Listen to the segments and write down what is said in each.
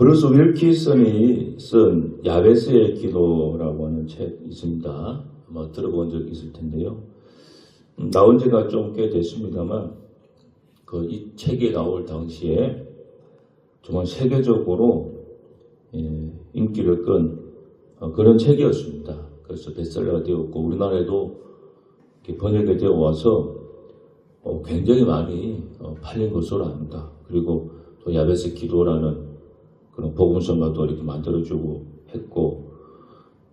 브루스 윌키슨이 쓴 야베스의 기도라고 하는 책이 있습니다. 아마 들어본 적 있을 텐데요. 나온 지가 좀 꽤 됐습니다만 이 책이 나올 당시에 정말 세계적으로 인기를 끈 그런 책이었습니다. 그래서 베스트셀러가 되었고 우리나라에도 번역이 되어 와서 굉장히 많이 팔린 것으로 압니다. 그리고 또 야베스 기도라는 그런 복음성가도 이렇게 만들어주고 했고,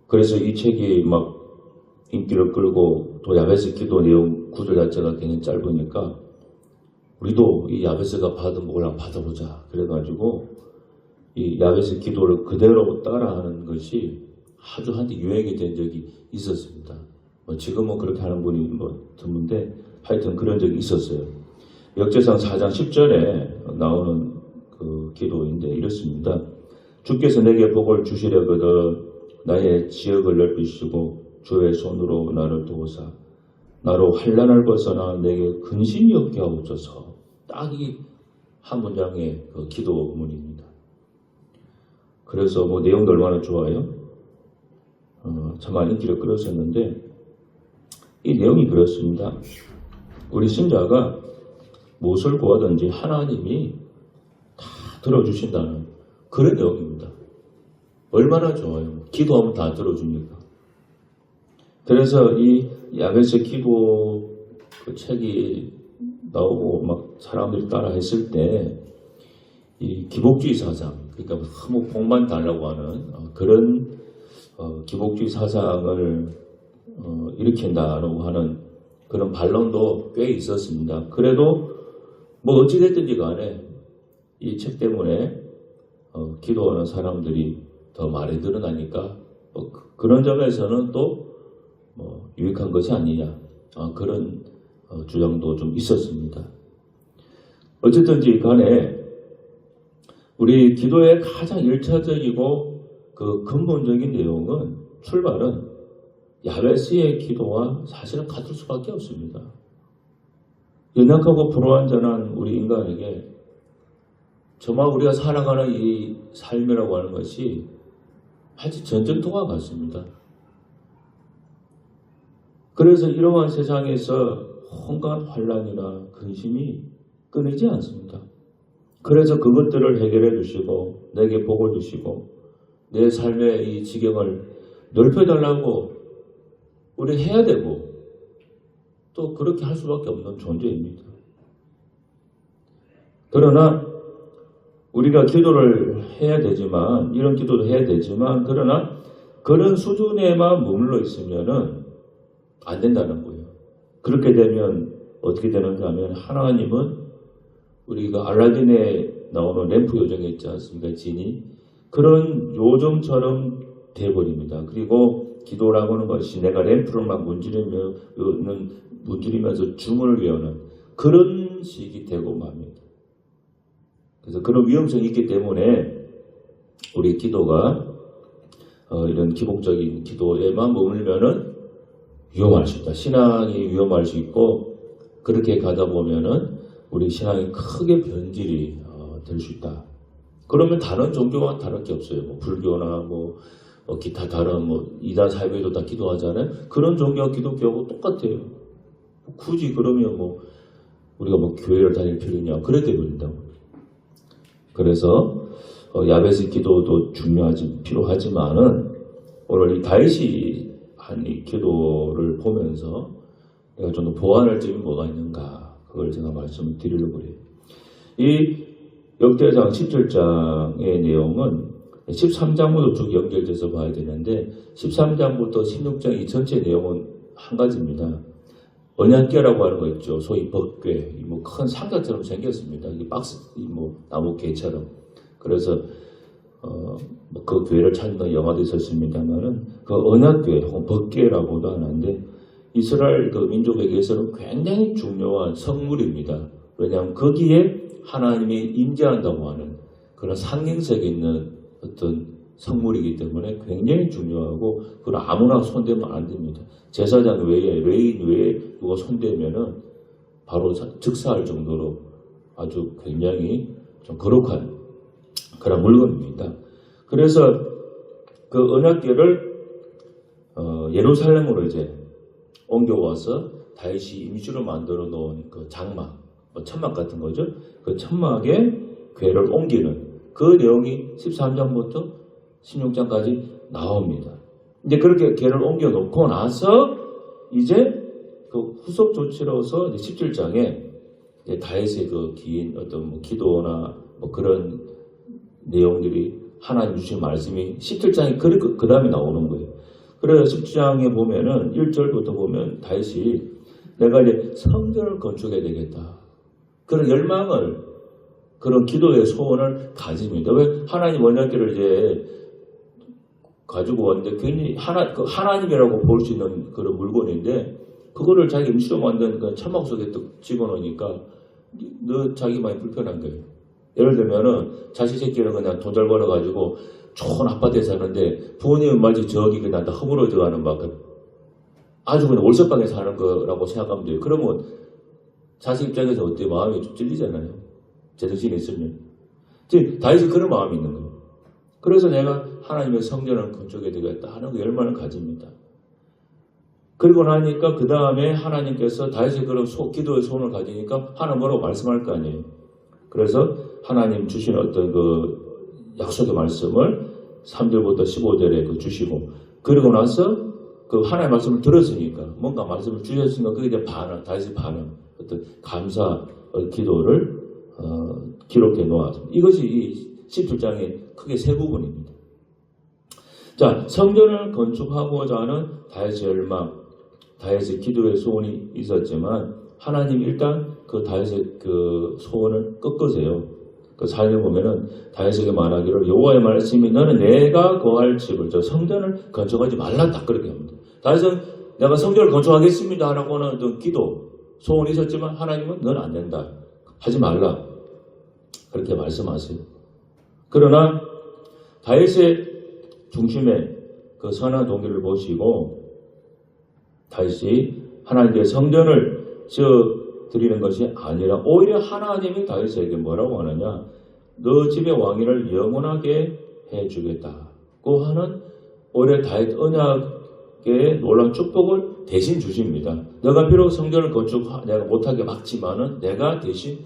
그래서 이 책이 막 인기를 끌고 또 야베스 기도 내용 구절 자체가 굉장히 짧으니까 우리도 이 야베스가 받은 복을 한번 받아보자. 그래가지고 이 야베스 기도를 그대로 따라하는 것이 아주 한때 유행이 된 적이 있었습니다. 지금은 그렇게 하는 분이 드문데 하여튼 그런 적이 있었어요. 역대상 4장 10절에 나오는 그 기도인데 이렇습니다. 주께서 내게 복을 주시려거든 나의 지역을 넓히시고 주의 손으로 나를 도우사 나로 환난을 벗어나 내게 근심이 없게 하옵소서. 딱 이 한 문장의 그 기도문입니다. 그래서 내용도 얼마나 좋아요? 참 많이 인기를 끌었었는데 이 내용이 그렇습니다. 우리 신자가 무엇을 구하든지 하나님이 다 들어주신다는 그런 내용입니다. 얼마나 좋아요. 기도하면 다 들어주니까. 그래서 이 야베스 기도 그 책이 나오고 막 사람들이 따라 했을 때 이 기복주의 사상, 그러니까 너무 복만 달라고 하는 그런 기복주의 사상을 일으킨다라고 하는 그런 반론도 꽤 있었습니다. 그래도 어찌됐든지 간에 이 책 때문에 기도하는 사람들이 더 많이 늘어나니까 그런 점에서는 또 유익한 것이 아니냐 그런 주장도 좀 있었습니다. 어쨌든지 간에 우리 기도의 가장 1차적이고 그 근본적인 내용은 출발은 야베스의 기도와 사실은 같을 수밖에 없습니다. 연약하고 불완전한 우리 인간에게 정말 우리가 살아가는 이 삶이라고 하는 것이 마치 전쟁터와 같습니다. 그래서 이러한 세상에서 온갖 환난이나 근심이 끊이지 않습니다. 그래서 그것들을 해결해 주시고 내게 복을 주시고 내 삶의 이 지경을 넓혀달라고 우리 해야 되고 또 그렇게 할 수밖에 없는 존재입니다. 그러나 우리가 기도를 해야 되지만 이런 기도도 해야 되지만 그러나 그런 수준에만 머물러 있으면은 안 된다는 거예요. 그렇게 되면 어떻게 되는가 하면 하나님은 우리가 알라딘에 나오는 램프 요정이 있지 않습니까? 진이 그런 요정처럼 돼버립니다. 그리고 기도라고 하는 것이 내가 램프를 막 문지르면서 주문을 외우는 그런 식이 되고 맙니다. 그래서 그런 위험성이 있기 때문에 우리 기도가 이런 기복적인 기도에만 머물면은 위험할 수 있다. 신앙이 위험할 수 있고 그렇게 가다 보면은 우리 신앙이 크게 변질이 될 수 있다. 그러면 다른 종교와 다를 게 없어요. 불교나 기타 다른 이단 사회도 다 기도하잖아요. 그런 종교와 기독교하고 똑같아요. 굳이 그러면 우리가 교회를 다닐 필요 있냐? 그래 되버린다고. 그래서 야베스 기도도 필요하지만은 오늘 이 다윗이 한 이 기도를 보면서 내가 좀 더 보완할 점이 뭐가 있는가 그걸 제가 말씀을 드리려고 해요. 이 역대상 17장의 내용은 13장부터 쭉 연결돼서 봐야 되는데 13장부터 16장 이 전체 내용은 한 가지입니다. 언약궤라고 하는 거 있죠. 소위 법궤, 큰 상자처럼 생겼습니다. 이 박스, 나무 궤처럼. 그래서 그 궤를 찾는 영화도 있었습니다만은 그 언약궤 혹은 법궤라고도 하는데 이스라엘 그 민족에게서는 굉장히 중요한 성물입니다. 왜냐하면 거기에 하나님이 임재한다고 하는 그런 상징성이 있는 어떤 성물이기 때문에 굉장히 중요하고 그걸 아무나 손대면 안 됩니다. 제사장 외에 레인 외에 누가 손대면은 바로 즉사할 정도로 아주 굉장히 좀 거룩한 그런 물건입니다. 그래서 그 언약궤를 예루살렘으로 이제 옮겨와서 다윗이 임시로 만들어 놓은 그 장막, 천막 같은 거죠. 그 천막에 궤를 옮기는 그 내용이 13장부터 16장까지 나옵니다. 이제 그렇게 궤를 옮겨 놓고 나서 이제 그 후속 조치로서 이제 17장에 다윗의 그 긴 어떤 뭐 기도나 뭐 그런 내용들이 하나님 주신 말씀이 17장에 그 다음에 나오는 거예요. 그래서 17장에 보면은 1절부터 보면 다윗이 내가 이제 성전을 건축해야 되겠다. 그런 열망을, 그런 기도의 소원을 가집니다. 왜? 하나님 언약궤를 이제 가지고 왔는데 괜히 하나님이라고 볼 수 있는 그런 물건인데 그거를 자기 임시로 만든 그 천막 속에 또 집어넣으니까 너 자기만이 불편한 거예요. 예를 들면은 자식 새끼는 그냥 돈 잘 벌어가지고 좋은 아파트에 사는데 부모님은 마치 저기 그냥 다 허물어져 가는 막 아주 그냥 올석방에 사는 거라고 생각하면 돼요. 그러면 자식 입장에서 어때? 마음이 좀 찔리잖아요. 제정신이 있으면. 다윗이 그런 마음이 있는 거예요. 그래서 내가 하나님의 성전을 건축해야 되겠다 하는 그 열망을 가집니다. 그리고 나니까 그 다음에 하나님께서 다윗의 그런 기도의 소원을 가지니까 하나님 뭐라고 말씀할 거 아니에요. 그래서 하나님 주신 어떤 그 약속의 말씀을 3절부터 15절에 그 주시고 그리고 나서 그 하나님의 말씀을 들었으니까 뭔가 말씀을 주셨으니까 그게 이제 반응, 다윗의 반응, 어떤 감사 기도를 기록해 놓았습니다. 이것이 이 17장의 크게 세 부분입니다. 자, 성전을 건축하고자 하는 다윗의 열망, 다윗의 기도의 소원이 있었지만 하나님 일단 그 다윗의 그 소원을 꺾으세요. 그 사연을 보면은 다윗에게 말하기를 여호와의 말씀이 너는 내가 거할 집을 저 성전을 건축하지 말라 딱 그렇게 합니다. 다윗은 내가 성전을 건축하겠습니다 라고 하는 어떤 기도 소원이 있었지만 하나님은 너는 안 된다. 하지 말라. 그렇게 말씀하세요. 그러나 다윗의 중심에 그 선한 동기를 보시고 다윗이 하나님께 성전을 드리는 것이 아니라 오히려 하나님이 다윗에게 뭐라고 하느냐 너 집의 왕위를 영원하게 해주겠다고 하는 오히려 다윗 언약의 놀라운 축복을 대신 주십니다. 내가 비록 성전을 내가 못하게 막지만은 내가 대신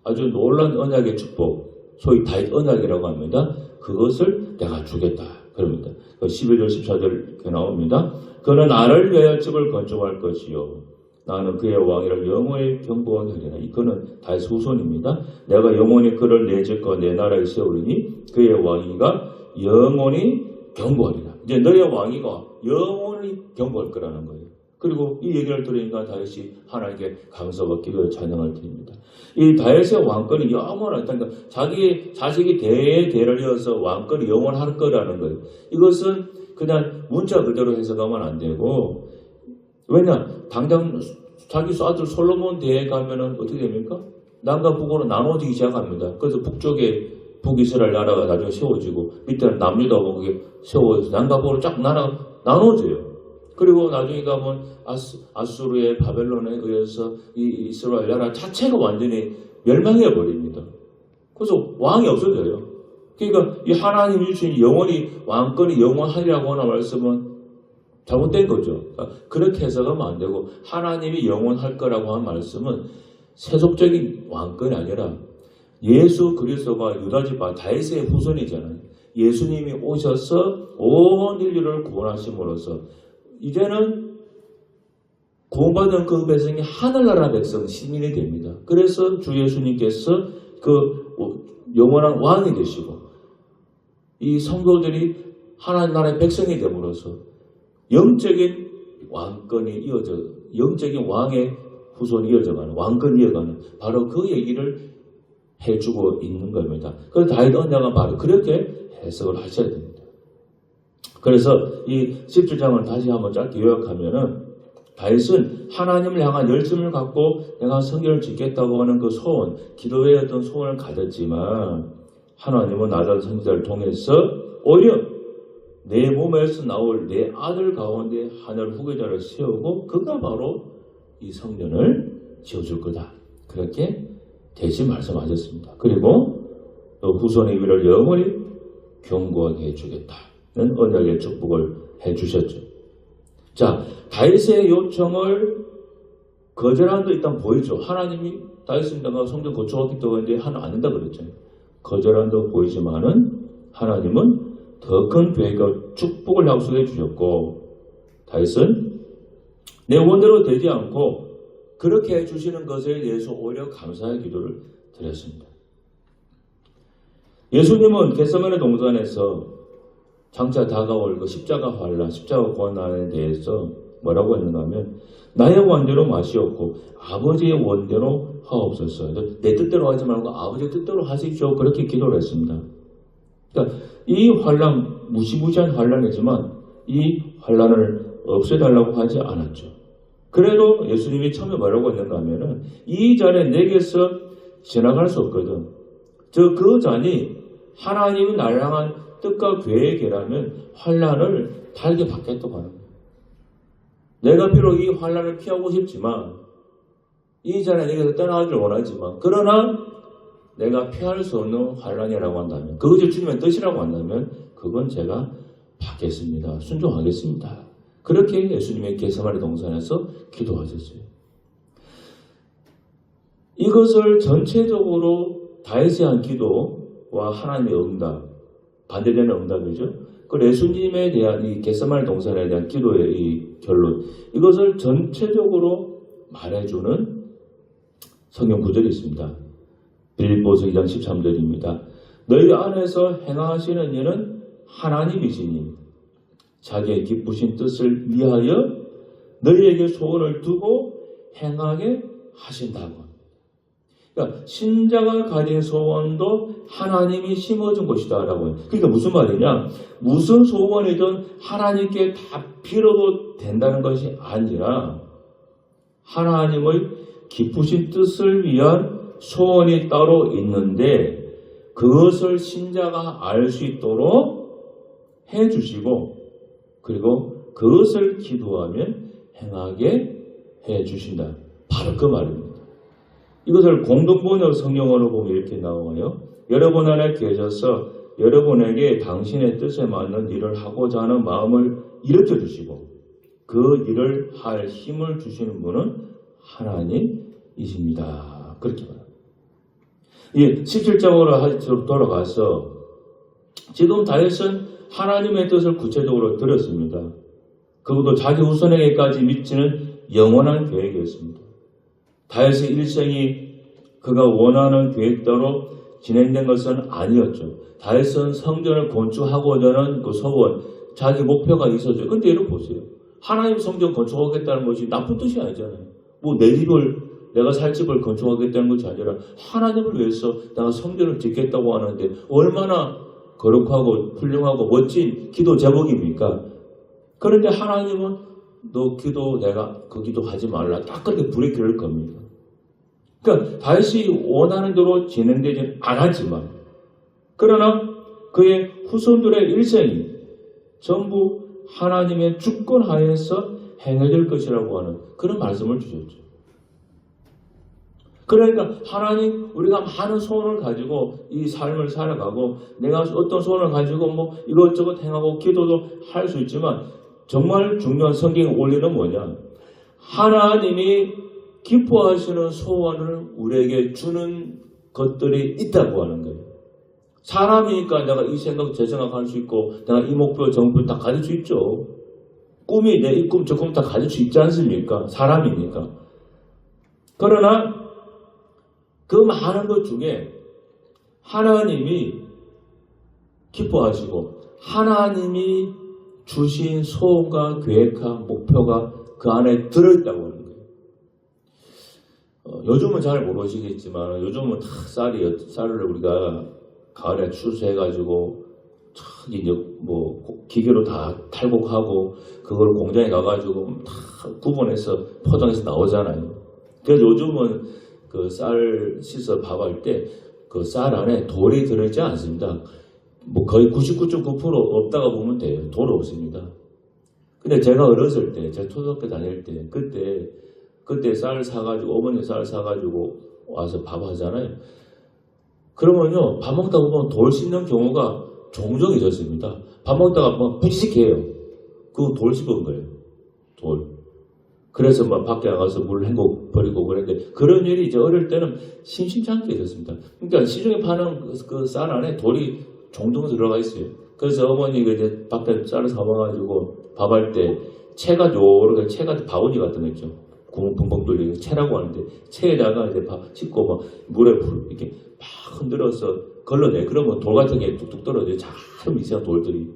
아주 놀라운 언약의 축복 소위 다윗 언약이라고 합니다. 그것을 내가 주겠다. 그럽니다. 11절 14절 이렇게 나옵니다. 그는 나를 위하여 집을 건축할 것이요 나는 그의 왕위를 영원히 경고하게 하리라. 이거는 다윗의 후손입니다. 내가 영원히 그를 내 집과 내 나라에 세우리니 그의 왕위가 영원히 경고하리라. 이제 너의 왕위가 영원히 경고할 거라는 거예요. 그리고 이 얘기를 들으니까 다윗이 하나님께 감사와 기도에 찬양을 드립니다. 이 다윗의 왕권이 영원하다. 그러니까 자기 자식이 대대를 이어서 왕권이 영원할 거라는 거예요. 이것은 그냥 문자 그대로 해석하면 안 되고 왜냐? 당장 자기 아들 솔로몬 대에 가면은 어떻게 됩니까? 남과 북으로 나눠지기 시작합니다. 그래서 북쪽에 북이스라엘 나라가 나중에 세워지고 밑에는 남유다가 그게 세워져서 남과 북으로 쫙 나눠져요. 그리고 나중에 가면 아수르의 바벨론에 의해서 이 이스라엘 나라 자체가 완전히 멸망해 버립니다. 그래서 왕이 없어져요. 그러니까 이 하나님이 주신 영원히 왕권이 영원하리라고 하는 말씀은 잘못된 거죠. 그렇게 해석하면 안 되고 하나님이 영원할 거라고 하는 말씀은 세속적인 왕권이 아니라 예수 그리스도가 유다집 다윗의 후손이잖아요. 예수님이 오셔서 온 인류를 구원하심으로써 이제는 구원받은 그 백성이 하늘나라 백성 시민이 됩니다. 그래서 주 예수님께서 그 영원한 왕이 되시고 이 성도들이 하나님 나라의 백성이 됨으로써 영적인 왕권이 영적인 왕의 후손이 이어져가는, 왕권이 이어가는 바로 그 얘기를 해주고 있는 겁니다. 그래서 다윗 언약은 바로 그렇게 해석을 하셔야 됩니다. 그래서 이 17장을 다시 한번 짧게 요약하면은 다윗은 하나님을 향한 열심을 갖고 내가 성전을 짓겠다고 하는 그 소원, 기도의 어떤 소원을 가졌지만 하나님은 나단 선지자를 통해서 오히려 내 몸에서 나올 내 아들 가운데 하늘 후계자를 세우고 그가 바로 이 성전을 지어줄 거다. 그렇게 대신 말씀하셨습니다. 그리고 또 후손의 위를 영원히 견고하게 해주겠다는 언약의 축복을 해주셨죠. 자, 다윗의 요청을 거절한 도 일단 보이죠. 하나님이 다윗은 내가 성전 건축하기 때문에 하나 안 된다 그랬잖아요. 거절한 도 보이지만은 하나님은 더 큰 계획과 축복을 약속해 주셨고, 다윗은 내 원대로 되지 않고 그렇게 해주시는 것에 대해서 오히려 감사의 기도를 드렸습니다. 예수님은 겟세마네 동산에서 장차 다가올 그 십자가 환난, 십자가 고난에 대해서 뭐라고 했는가 하면 나의 원대로 마시옵고 아버지의 원대로 하옵소서. 내 뜻대로 하지 말고 아버지의 뜻대로 하십시오. 그렇게 기도를 했습니다. 그러니까 이 환난, 무시무시한 환난이지만 이 환난을 없애달라고 하지 않았죠. 그래도 예수님이 처음에 뭐라고 했는가 하면은 이 잔에 내게서 지나갈 수 없거든. 그 잔이 하나님이 나를 향한 뜻과 계획이라면 환난을 달게 받겠다고 하는 거예요. 내가 비록 이 환난을 피하고 싶지만 이 잔에 내게서 떠나기를 원하지만 그러나 내가 피할 수 없는 환난이라고 한다면 그것이 주님의 뜻이라고 한다면 그건 제가 받겠습니다. 순종하겠습니다. 그렇게 예수님의 겟세마네 동산에서 기도하셨어요. 이것을 전체적으로 다윗의 한 기도와 하나님의 응답, 반대되는 응답이죠. 그 예수님에 대한 이 겟세마네 동산에 대한 기도의 이 결론, 이것을 전체적으로 말해주는 성경 구절이 있습니다. 빌립보서 2장 13절입니다. 너희 안에서 행하시는 이는 하나님이시니 자기의 기쁘신 뜻을 위하여 너희에게 소원을 두고 행하게 하신다고. 그러니까 신자가 가진 소원도 하나님이 심어준 것이다라고 해요. 그러니까 무슨 말이냐? 무슨 소원이든 하나님께 다 빌어도 된다는 것이 아니라 하나님의 기쁘신 뜻을 위한 소원이 따로 있는데 그것을 신자가 알 수 있도록 해주시고 그리고 그것을 기도하면 행하게 해주신다. 바로 그 말입니다. 이것을 공동번역 성경어로 보면 이렇게 나와요. 여러분 안에 계셔서 여러분에게 당신의 뜻에 맞는 일을 하고자 하는 마음을 일으켜주시고 그 일을 할 힘을 주시는 분은 하나님이십니다. 그렇게 말합니다. 17장으로 돌아가서 지금 다윗은 하나님의 뜻을 구체적으로 들었습니다. 그것도 자기 후손에게까지 미치는 영원한 계획이었습니다. 다윗의 일생이 그가 원하는 계획대로 진행된 것은 아니었죠. 다윗은 성전을 건축하고자 하는 그 소원, 자기 목표가 있었죠. 근데 여러분 보세요. 하나님 성전 건축하겠다는 것이 나쁜 뜻이 아니잖아요. 뭐 내 집을 내가 살 집을 건축하겠다는 것이 아니라 하나님을 위해서 내가 성전을 짓겠다고 하는데 얼마나 거룩하고 훌륭하고 멋진 기도 제목입니까? 그런데 하나님은 너 기도 내가 그 기도 하지 말라. 딱 그렇게 불에 켜를 겁니다. 그러니까 다윗이 원하는 대로 진행되진 않았지만 그러나 그의 후손들의 일생이 전부 하나님의 주권 하에서 행해질 것이라고 하는 그런 말씀을 주셨죠. 그러니까 하나님 우리가 많은 소원을 가지고 이 삶을 살아가고 내가 어떤 소원을 가지고 뭐 이것저것 행하고 기도도 할 수 있지만 정말 중요한 성경의 원리는 뭐냐? 하나님이 기뻐하시는 소원을 우리에게 주는 것들이 있다고 하는 거예요. 사람이니까 내가 이 생각 저 생각 할 수 있고 내가 이 목표 저 목표 다 가질 수 있죠. 꿈이 내 이 꿈 저 꿈 다 가질 수 있지 않습니까? 사람이니까. 그러나 그 많은 것 중에 하나님이 기뻐하시고 하나님이 주신 소원과 계획과 목표가 그 안에 들어있다고 하는 거예요. 요즘은 잘 모르시겠지만 요즘은 다 쌀을 우리가 가을에 추수해가지고 이제 뭐 기계로 다 탈곡하고 그걸 공장에 가가지고 다 구분해서 포장해서 나오잖아요. 그래서 요즘은 그 쌀 씻어 밥할 때 그 쌀 안에 돌이 들어있지 않습니다. 뭐 거의 99.9% 없다가 보면 돼요. 돌 없습니다. 근데 제가 어렸을 때, 제가 초등학교 다닐 때, 그때 쌀 사가지고, 어머니 쌀 사가지고 와서 밥 하잖아요. 그러면요, 밥 먹다 보면 돌 씹는 경우가 종종 있었습니다. 밥 먹다가 막 부지직해요. 그거 돌 씹은 거예요. 돌. 그래서 막 밖에 나가서 물 헹궈 버리고 그랬는데, 그런 일이 이제 어릴 때는 심심치 않게 있었습니다. 그러니까 시중에 파는 그 쌀 안에 돌이 종종 들어가 있어요. 그래서 어머니가 이제 밖에 쌀을 사와가지고 밥할 때 채가 요렇게 채가 바구니 같은 거 있죠. 구멍 펑펑 뚫리는 채라고 하는데, 채에다가 이제 밥 씻고 막 물에 이렇게 막 흔들어서 걸러내. 그러면 돌 같은 게 뚝뚝 떨어져요. 참 미세한 돌들이.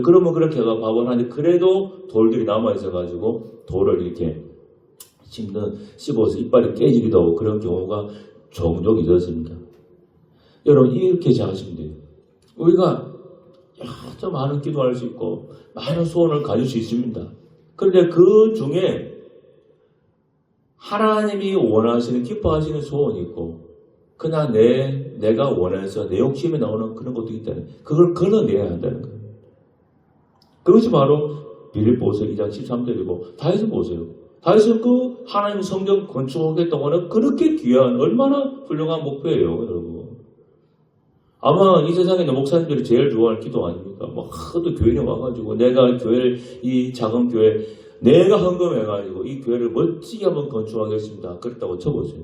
그러면 그렇게 해가 밥을 하는데, 그래도 돌들이 남아있어가지고 돌을 이렇게 씹어서 이빨이 깨지기도 하고 그런 경우가 종종 있었습니다. 여러분, 이렇게 생각하시면 돼요. 우리가 좀 많은 기도할 수 있고 많은 소원을 가질 수 있습니다. 그런데 그 중에 하나님이 원하시는, 기뻐하시는 소원이 있고, 그냥 내가 원해서 내 욕심에 나오는 그런 것도 있다는, 그걸 걸어내야 한다는 거예요. 그것이 바로 빌립보서 2장 13절이고, 다윗을 보세요. 다윗은 그 하나님 성전 건축하겠다고 하는 그렇게 귀한, 얼마나 훌륭한 목표예요, 여러분. 아마 이 세상에 있는 목사님들이 제일 좋아하는 기도 아닙니까? 막 하도 교인이 와가지고, 내가 교회를, 이 작은 교회, 내가 헌금해가지고 이 교회를 멋지게 한번 건축하겠습니다. 그랬다고 쳐보세요.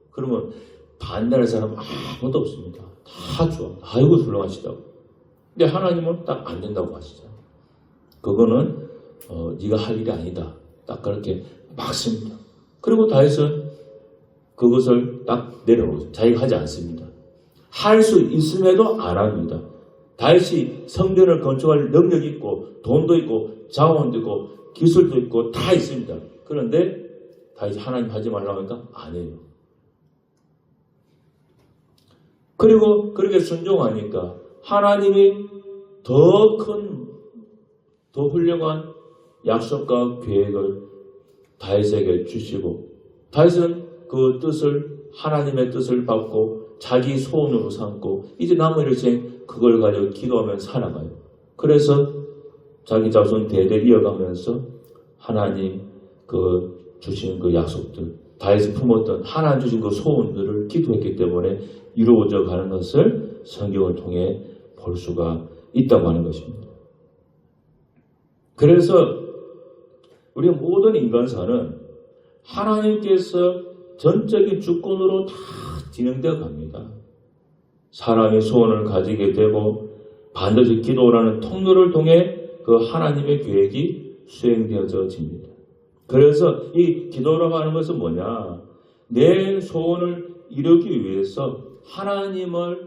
그러면 반대할 사람 아무도 없습니다. 다 좋아. 아이고 훌륭하시다고. 근데 하나님은 딱 안 된다고 하시죠. 그거는 네가 할 일이 아니다. 딱 그렇게 막습니다. 그리고 다윗은 그것을 딱 내려놓죠. 자기가 하지 않습니다. 할 수 있음에도 안 합니다. 다윗이 성전을 건축할 능력이 있고 돈도 있고 자원도 있고 기술도 있고 다 있습니다. 그런데 다윗이 하나님 하지 말라고 하니까 안 해요. 그리고 그렇게 순종하니까 하나님이 더 큰, 더 훌륭한 약속과 계획을 다윗에게 주시고, 다윗은 그 뜻을, 하나님의 뜻을 받고 자기 소원으로 삼고 이제 남은 일생 그걸 가지고 기도하면서 살아가요. 그래서 자기 자손 대대 이어가면서 하나님 주신 그 약속들, 다윗이 품었던 하나님 주신 그 소원들을 기도했기 때문에 이루어져 가는 것을 성경을 통해 볼 수가 있다고 하는 것입니다. 그래서 우리 모든 인간사는 하나님께서 전적인 주권으로 다 진행되어 갑니다. 사람이 소원을 가지게 되고 반드시 기도라는 통로를 통해 그 하나님의 계획이 수행되어집니다. 그래서 이 기도라고 하는 것은 뭐냐? 내 소원을 이루기 위해서 하나님의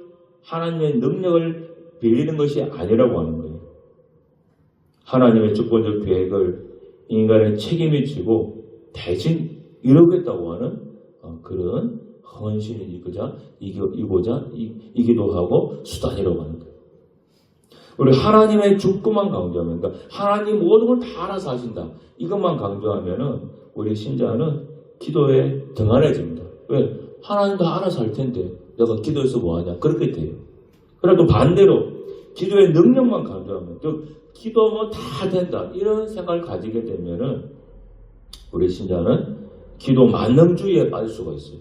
능력을 빌리는 것이 아니라고 하는 거예요. 하나님의 주권적 계획을 인간의 책임이 지고 대신 이루겠다고 하는 그런 헌신이 이기도 하고 수단이라고 하는 거예요. 우리 하나님의 주권만 강조하면, 그러니까 하나님 모든 걸 다 알아서 하신다. 이것만 강조하면은 우리 신자는 기도에 등한해집니다. 왜? 하나님 다 알아서 할 텐데 내가 기도해서 뭐하냐? 그렇게 돼요. 그래도 반대로 기도의 능력만 강조하면, 즉 기도하면 다 된다. 이런 생각을 가지게 되면은 우리 신자는 기도 만능주의에 빠질 수가 있어요.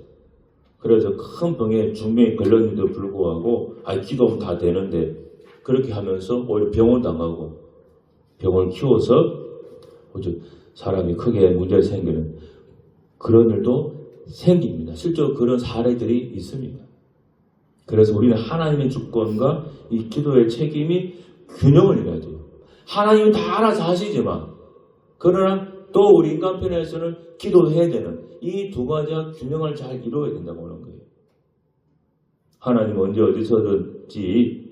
그래서 큰 병에 중병에 걸렸는데도 불구하고 기도하면 다 되는데 그렇게 하면서 오히려 병원 당하고 병을 키워서 사람이 크게 문제가 생기는 그런 일도 생깁니다. 실제로 그런 사례들이 있습니다. 그래서 우리는 하나님의 주권과 이 기도의 책임이 균형을 이뤄야 돼요. 하나님은 다 알아서 하시지만 그러나 또 우리 인간 편에서는 기도해야 되는 이 두 가지가 균형을 잘 이루어야 된다고 하는 거예요. 하나님 언제 어디서든지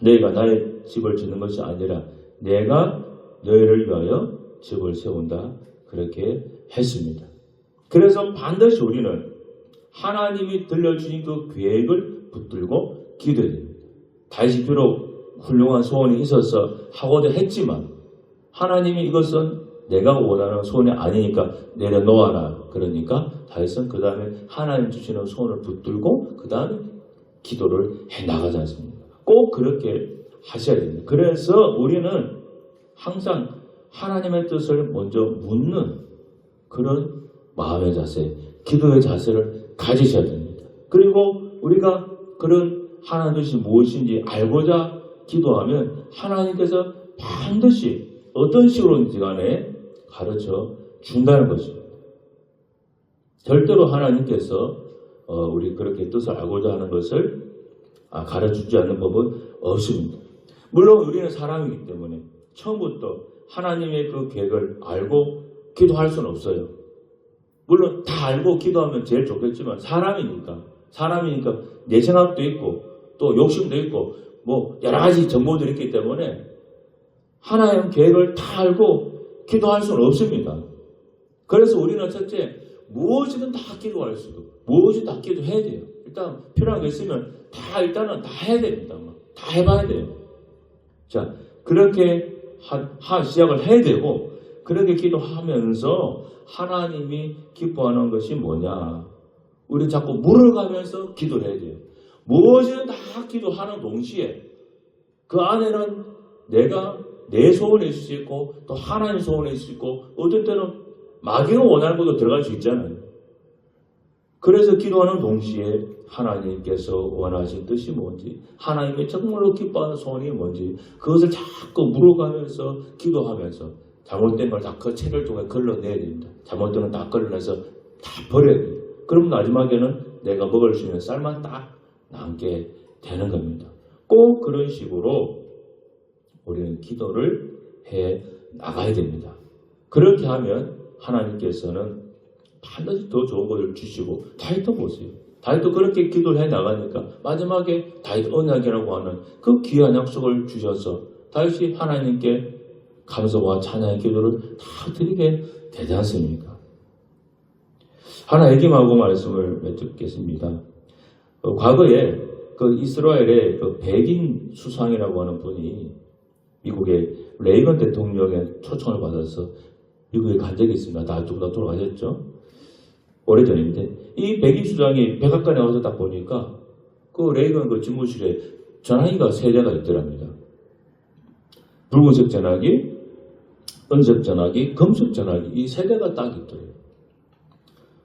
너희가 나의 집을 짓는 것이 아니라 내가 너희를 위하여 집을 세운다. 그렇게 했습니다. 그래서 반드시 우리는 하나님이 들려주신 그 계획을 붙들고 기도해야 됩니다. 다윗이 비록 훌륭한 소원이 있어서 하고자 했지만 하나님이 이것은 내가 원하는 소원이 아니니까 내려놓아라. 그러니까 다윗은 그 다음에 하나님 주시는 소원을 붙들고 그 다음에 기도를 해나가지 않습니까? 꼭 그렇게 하셔야 됩니다. 그래서 우리는 항상 하나님의 뜻을 먼저 묻는 그런 마음의 자세, 기도의 자세를 가지셔야 됩니다. 그리고 우리가 그런 하나님 뜻이 무엇인지 알고자 기도하면 하나님께서 반드시 어떤 식으로든지 간에 가르쳐 준다는 것입니다. 절대로 하나님께서 우리 그렇게 뜻을 알고자 하는 것을 가르쳐주지 않는 법은 없습니다. 물론 우리는 사람이기 때문에 처음부터 하나님의 그 계획을 알고 기도할 수는 없어요. 물론 다 알고 기도하면 제일 좋겠지만 사람이니까 내 생각도 있고 또 욕심도 있고 뭐 여러 가지 정보들이 있기 때문에 하나님 계획을 다 알고 기도할 수는 없습니다. 그래서 우리는 첫째 무엇이든 다 기도할 수도 무엇이든 다 기도해야 돼요. 일단 필요한 게 있으면 일단은 다 해야 됩니다. 다 해봐야 돼요. 자, 그렇게 시작을 해야 되고 그렇게 기도하면서 하나님이 기뻐하는 것이 뭐냐? 우리 자꾸 물어가면서 기도를 해야 돼요. 무엇이든 다 기도하는 동시에 그 안에는 내가 내 소원이 있을 수 있고 또 하나님 소원이 있을 수 있고 어떤 때는 마귀가 원하는 것도 들어갈 수 있잖아요. 그래서 기도하는 동시에 하나님께서 원하신 뜻이 뭔지 하나님의 정말로 기뻐하는 소원이 뭔지 그것을 자꾸 물어가면서 기도하면서 잘못된 걸 다 그 책을 통해 걸러내야 됩니다. 잘못된 건 다 걸러내서 다 버려야 돼요. 그럼 마지막에는 내가 먹을 수 있는 쌀만 딱 남게 되는 겁니다. 꼭 그런 식으로 우리는 기도를 해 나가야 됩니다. 그렇게 하면 하나님께서는 반드시 더 좋은 것을 주시고 다윗도 보세요. 다윗도 그렇게 기도를 해 나가니까 마지막에 다윗 언약이라고 하는 그 귀한 약속을 주셔서 다윗이 하나님께 감사와 찬양의 기도를 다 드리게 되지 않습니까? 하나 얘기하고 말씀을 맺겠습니다. 과거에 그 이스라엘의 그 백인 수상이라고 하는 분이 미국의 레이건 대통령의 초청을 받아서 미국에 간 적이 있습니다. 다 돌아가셨죠? 오래전인데 이 백인 수장이 백악관에 와서 딱 보니까 그 레이건 그 집무실에 전화기가 3대가 있더랍니다. 붉은색 전화기, 은색 전화기, 금색 전화기 이 3대가 딱 있더래요.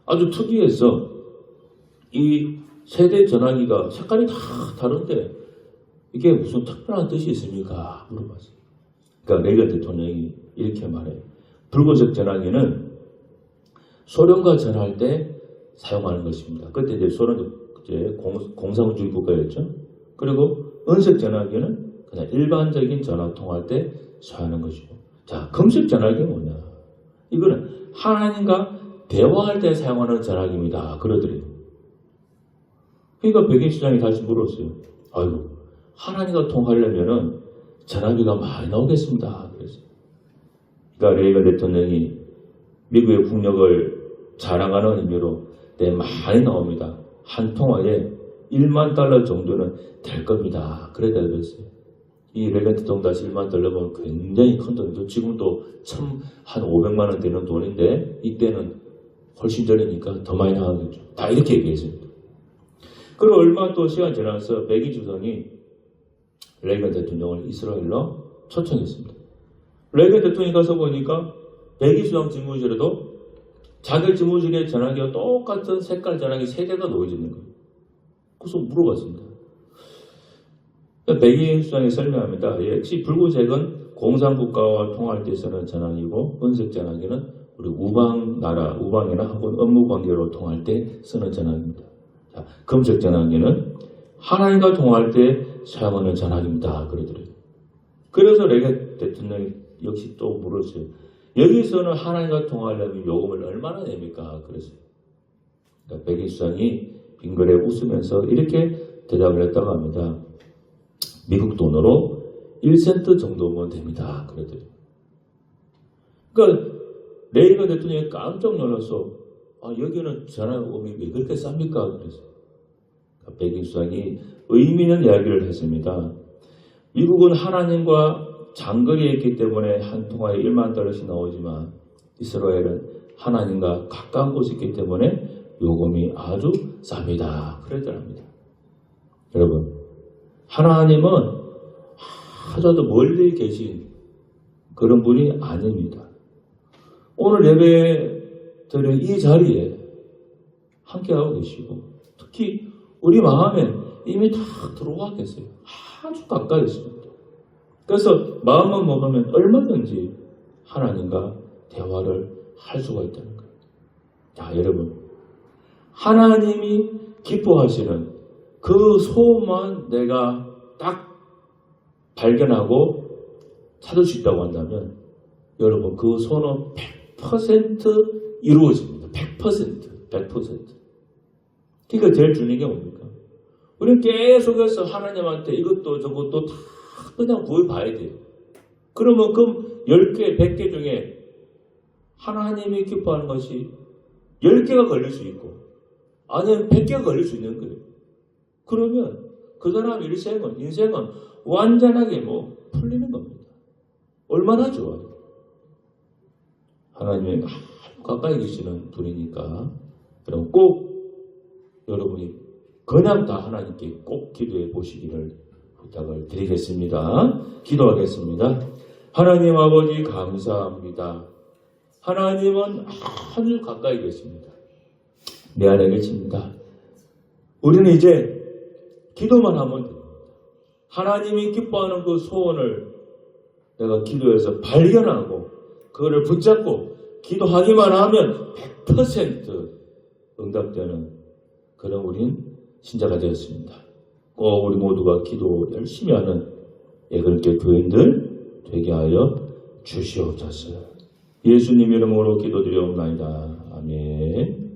아주 특이해서 이 3대 전화기가 색깔이 다 다른데 이게 무슨 특별한 뜻이 있습니까? 물어봤어요. 그러니까 레이건 대통령이 이렇게 말해요. 붉은색 전화기는 소련과 전화할 때 사용하는 것입니다. 그때 이제 소련이 이제 공산주의 국가였죠. 그리고 은색 전화기는 그냥 일반적인 전화 통화할 때 사용하는 것이고, 자, 금색 전화기는 뭐냐? 이거는 하나님과 대화할 때 사용하는 전화기입니다. 그러더래요. 그러니까 백인 시장이 다시 물었어요. 아이고, 하나님과 통화하려면은 전화기가 많이 나오겠습니다. 그래서. 그러니까 레이건 대통령이 미국의 국력을 자랑하는 의미로 많이 나옵니다. 한 통화에 $10,000 정도는 될 겁니다. 그래 대답했어요. 이 레이건 대통령 다시 $10,000 보면 굉장히 큰 돈이죠. 지금도 한 500만 원 되는 돈인데 이때는 훨씬 전이니까 더 많이 나가겠죠. 다 이렇게 얘기했습니다. 그리고 얼마 또 시간 지나서 백인 주성이 레이건 대통령을 이스라엘로 초청했습니다. 레이건 대통령이 가서 보니까 백인 수장 집무실에도 자기 집무실에 전화기와 똑같은 색깔 전화기 3대가 놓여져 있는 거예요. 그래서 물어봤습니다. 백인 수장이 설명합니다. 역시 붉은색은 공산국가와 통화할 때 쓰는 전화기고 은색 전화기는 우리 우방이나 혹은 업무관계로 통화할 때 쓰는 전화기입니다. 자, 금색 전화기는 하나님과 통화할 때 사용하는 전화기입니다. 그러더래요. 그래서 레이건 대통령이 역시 또 물었어요. 여기서는 하나님과 통화하려면 요금을 얼마나 냅니까? 그랬어요. 그러니까 백인 수장이 빙그레 웃으면서 이렇게 대답을 했다고 합니다. 미국 돈으로 1센트 정도면 됩니다. 그랬더니. 그러니까 레이건 대통령이 깜짝 놀라서 여기는 전화요금이 왜 그렇게 쌉니까? 그래서 백인 수장이 의미 있는 이야기를 했습니다. 미국은 하나님과 장거리에 있기 때문에 한 통화에 $10,000씩 나오지만 이스라엘은 하나님과 가까운 곳에 있기 때문에 요금이 아주 쌉니다. 그랬더랍니다. 여러분, 하나님은 아주 멀리 계신 그런 분이 아닙니다. 오늘 예배 드린 이 자리에 함께하고 계시고 특히 우리 마음에 이미 다 들어와 계세요. 아주 가까이 있습니다. 그래서 마음만 먹으면 얼마든지 하나님과 대화를 할 수가 있다는 거예요. 자, 여러분, 하나님이 기뻐하시는 그 소원만 내가 딱 발견하고 찾을 수 있다고 한다면 여러분, 그 소원은 100% 이루어집니다. 100%. 그러니까 제일 중요한 게 뭡니까? 우리는 계속해서 하나님한테 이것도 저것도 다 그냥 구해봐야 돼요. 그러면 그 10개, 100개 중에 하나님이 기뻐하는 것이 10개가 걸릴 수 있고 아니면 100개가 걸릴 수 있는 거예요. 그러면 그 사람 인생은 완전하게 풀리는 겁니다. 얼마나 좋아요. 하나님의 아주 가까이 계시는 분이니까 그럼 꼭 여러분이 그냥 다 하나님께 꼭 기도해 보시기를 부탁을 드리겠습니다. 기도하겠습니다. 하나님 아버지 감사합니다. 하나님은 아주 가까이 계십니다. 내 안에 계십니다. 우리는 이제 기도만 하면 됩니다. 하나님이 기뻐하는 그 소원을 내가 기도해서 발견하고 그거를 붙잡고 기도하기만 하면 100% 응답되는 그런 우린 신자가 되었습니다. 꼭 우리 모두가 기도 열심히 하는 그런 교인들 되게 하여 주시옵소서. 예수님 이름으로 기도드리옵나이다. 아멘.